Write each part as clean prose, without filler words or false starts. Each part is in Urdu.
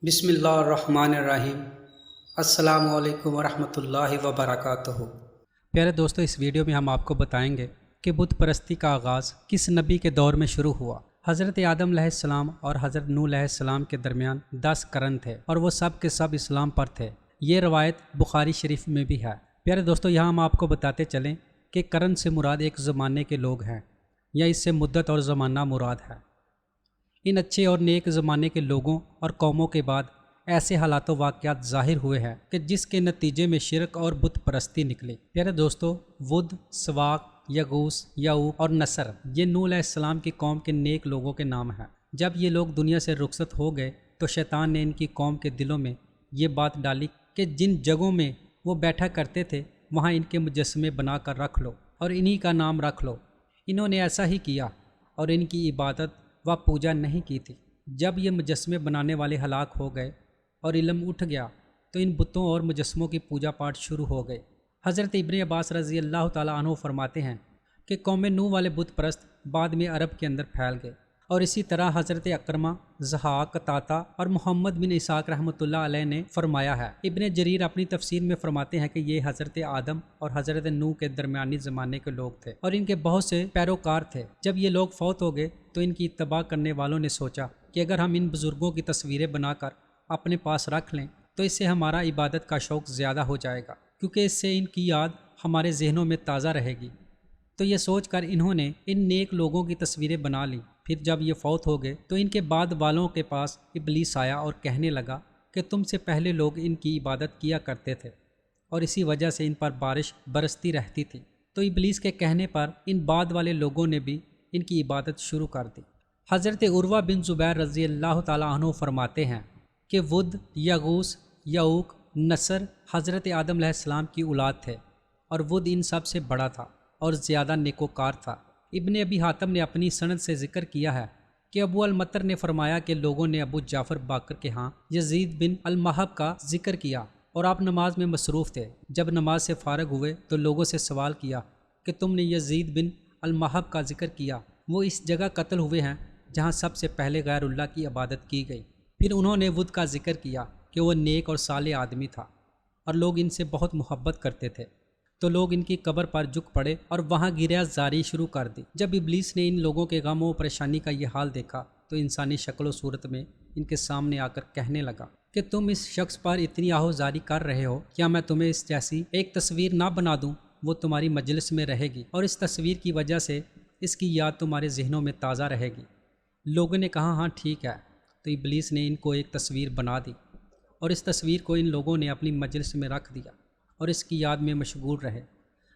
بسم اللہ الرحمن الرحیم۔ السلام علیکم ورحمۃ اللہ وبرکاتہ۔ پیارے دوستو، اس ویڈیو میں ہم آپ کو بتائیں گے کہ بت پرستی کا آغاز کس نبی کے دور میں شروع ہوا۔ حضرت آدم علیہ السلام اور حضرت نوح علیہ السلام کے درمیان 10 قرن تھے اور وہ سب کے سب اسلام پر تھے۔ یہ روایت بخاری شریف میں بھی ہے۔ پیارے دوستو، یہاں ہم آپ کو بتاتے چلیں کہ قرن سے مراد ایک زمانے کے لوگ ہیں یا اس سے مدت اور زمانہ مراد ہے۔ ان اچھے اور نیک زمانے کے لوگوں اور قوموں کے بعد ایسے حالات و واقعات ظاہر ہوئے ہیں کہ جس کے نتیجے میں شرک اور بت پرستی نکلی۔ پیارے دوستو، ود، سواق، یغوث، یعوق اور نصر یہ نوح علیہ السلام کی قوم کے نیک لوگوں کے نام ہیں۔ جب یہ لوگ دنیا سے رخصت ہو گئے تو شیطان نے ان کی قوم کے دلوں میں یہ بات ڈالی کہ جن جگہوں میں وہ بیٹھا کرتے تھے وہاں ان کے مجسمے بنا کر رکھ لو اور انہی کا نام رکھ لو۔ انہوں نے ایسا ہی کیا اور ان کی عبادت و پوجا نہیں کی تھی۔ جب یہ مجسمے بنانے والے ہلاک ہو گئے اور علم اٹھ گیا تو ان بتوں اور مجسموں کی پوجا پاٹ شروع ہو گئے۔ حضرت ابن عباس رضی اللہ تعالیٰ عنہ فرماتے ہیں کہ قوم نوح والے بت پرست بعد میں عرب کے اندر پھیل گئے، اور اسی طرح حضرت اکرمہ، ضحاک، قطادہ اور محمد بن اسحاق رحمۃ اللہ علیہ نے فرمایا ہے۔ ابن جریر اپنی تفسیر میں فرماتے ہیں کہ یہ حضرت آدم اور حضرت نوح کے درمیانی زمانے کے لوگ تھے اور ان کے بہت سے پیروکار تھے۔ جب یہ لوگ فوت ہو گئے تو ان کی اتباع کرنے والوں نے سوچا کہ اگر ہم ان بزرگوں کی تصویریں بنا کر اپنے پاس رکھ لیں تو اس سے ہمارا عبادت کا شوق زیادہ ہو جائے گا، کیونکہ اس سے ان کی یاد ہمارے ذہنوں میں تازہ رہے گی۔ تو یہ سوچ کر انہوں نے ان نیک لوگوں کی تصویریں بنا لیں۔ پھر جب یہ فوت ہو گئے تو ان کے بعد والوں کے پاس ابلیس آیا اور کہنے لگا کہ تم سے پہلے لوگ ان کی عبادت کیا کرتے تھے اور اسی وجہ سے ان پر بارش برستی رہتی تھی۔ تو ابلیس کے کہنے پر ان بعد والے لوگوں نے بھی ان کی عبادت شروع کر دی۔ حضرت عروہ بن زبیر رضی اللہ تعالیٰ عنہ فرماتے ہیں کہ ود، یغوث، یعوق، نصر حضرت آدم علیہ السلام کی اولاد تھے اور ود ان سب سے بڑا تھا اور زیادہ نیکوکار تھا۔ ابن ابی حاتم نے اپنی سند سے ذکر کیا ہے کہ ابو المطر نے فرمایا کہ لوگوں نے ابو جعفر باقر کے ہاں یزید بن المہب کا ذکر کیا اور آپ نماز میں مصروف تھے۔ جب نماز سے فارغ ہوئے تو لوگوں سے سوال کیا کہ تم نے یزید بن المہب کا ذکر کیا، وہ اس جگہ قتل ہوئے ہیں جہاں سب سے پہلے غیر اللہ کی عبادت کی گئی۔ پھر انہوں نے ود کا ذکر کیا کہ وہ نیک اور صالح آدمی تھا اور لوگ ان سے بہت محبت کرتے تھے۔ تو لوگ ان کی قبر پر جھک پڑے اور وہاں گریہ زاری شروع کر دی۔ جب ابلیس نے ان لوگوں کے غم و پریشانی کا یہ حال دیکھا تو انسانی شکل و صورت میں ان کے سامنے آ کر کہنے لگا کہ تم اس شخص پر اتنی آہو زاری کر رہے ہو، کیا میں تمہیں اس جیسی ایک تصویر نہ بنا دوں؟ وہ تمہاری مجلس میں رہے گی اور اس تصویر کی وجہ سے اس کی یاد تمہارے ذہنوں میں تازہ رہے گی۔ لوگوں نے کہا ہاں ٹھیک ہے۔ تو ابلیس نے ان کو ایک تصویر بنا دی اور اس تصویر کو ان لوگوں نے اپنی مجلس میں رکھ دیا اور اس کی یاد میں مشغول رہے۔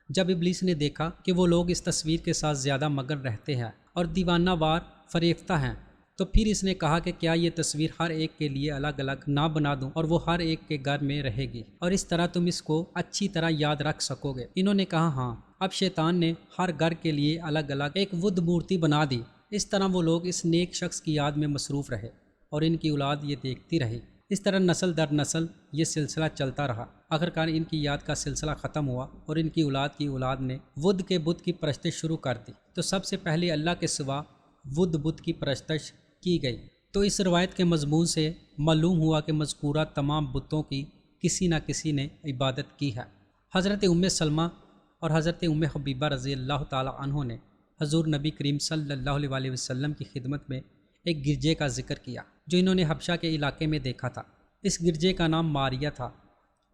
جب ابلیس نے دیکھا کہ وہ لوگ اس تصویر کے ساتھ زیادہ مگن رہتے ہیں اور دیوانہ وار فریفتہ ہیں تو پھر اس نے کہا کہ کیا یہ تصویر ہر ایک کے لیے الگ الگ نہ بنا دوں اور وہ ہر ایک کے گھر میں رہے گی اور اس طرح تم اس کو اچھی طرح یاد رکھ سکو گے؟ انہوں نے کہا ہاں۔ اب شیطان نے ہر گھر کے لیے الگ الگ ایک ود مورتی بنا دی۔ اس طرح وہ لوگ اس نیک شخص کی یاد میں مصروف رہے اور ان کی اولاد یہ دیکھتی رہی۔ اس طرح نسل در نسل یہ سلسلہ چلتا رہا۔ آخرکار ان کی یاد کا سلسلہ ختم ہوا اور ان کی اولاد نے ود کے بت کی پرستش شروع کر دی۔ تو سب سے پہلے اللہ کے سوا ود بت کی پرستش کی گئی۔ تو اس روایت کے مضمون سے معلوم ہوا کہ مذکورہ تمام بتوں کی کسی نہ کسی نے عبادت کی ہے۔ حضرت ام سلمہ اور حضرت ام حبیبہ رضی اللہ تعالیٰ عنہ نے حضور نبی کریم صلی اللہ علیہ وسلم کی خدمت میں ایک گرجے کا ذکر کیا جو انہوں نے حبشہ کے علاقے میں دیکھا تھا۔ اس گرجے کا نام ماریہ تھا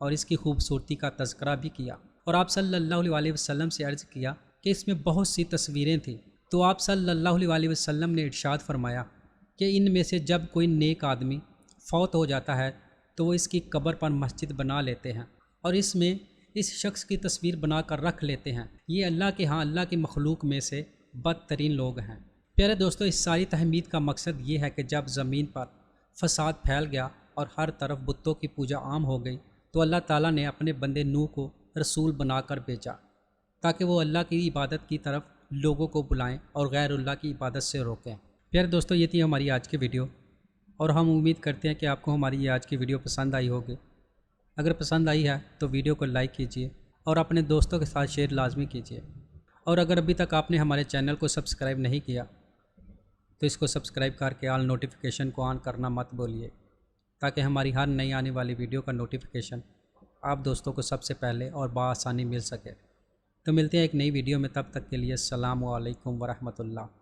اور اس کی خوبصورتی کا تذکرہ بھی کیا، اور آپ صلی اللہ علیہ وسلم سے عرض کیا کہ اس میں بہت سی تصویریں تھیں۔ تو آپ صلی اللہ علیہ وسلم نے ارشاد فرمایا کہ ان میں سے جب کوئی نیک آدمی فوت ہو جاتا ہے تو وہ اس کی قبر پر مسجد بنا لیتے ہیں اور اس میں اس شخص کی تصویر بنا کر رکھ لیتے ہیں۔ یہ اللہ کے ہاں اللہ کی مخلوق میں سے بدترین لوگ ہیں۔ پیارے دوستو، اس ساری تحمید کا مقصد یہ ہے کہ جب زمین پر فساد پھیل گیا اور ہر طرف بتوں کی پوجا عام ہو گئی تو اللہ تعالیٰ نے اپنے بندے نوح کو رسول بنا کر بھیجا تاکہ وہ اللہ کی عبادت کی طرف لوگوں کو بلائیں اور غیر اللہ کی عبادت سے روکیں۔ پیارے دوستو، یہ تھی ہماری آج کی ویڈیو اور ہم امید کرتے ہیں کہ آپ کو ہماری یہ آج کی ویڈیو پسند آئی ہوگی۔ اگر پسند آئی ہے تو ویڈیو کو لائک کیجیے اور اپنے دوستوں کے ساتھ شیئر لازمی کیجیے، اور اگر ابھی تک آپ نے ہمارے چینل کو سبسکرائب نہیں کیا تو اس کو سبسکرائب کر کے آل نوٹیفیکیشن کو آن کرنا مت بھولیے۔ تاکہ ہماری ہر نئی آنے والی ویڈیو کا نوٹیفیکیشن آپ دوستوں کو سب سے پہلے اور بآسانی مل سکے۔ تو ملتے ہیں ایک نئی ویڈیو میں، تب تک کے لیے السلام علیکم ورحمۃ اللہ۔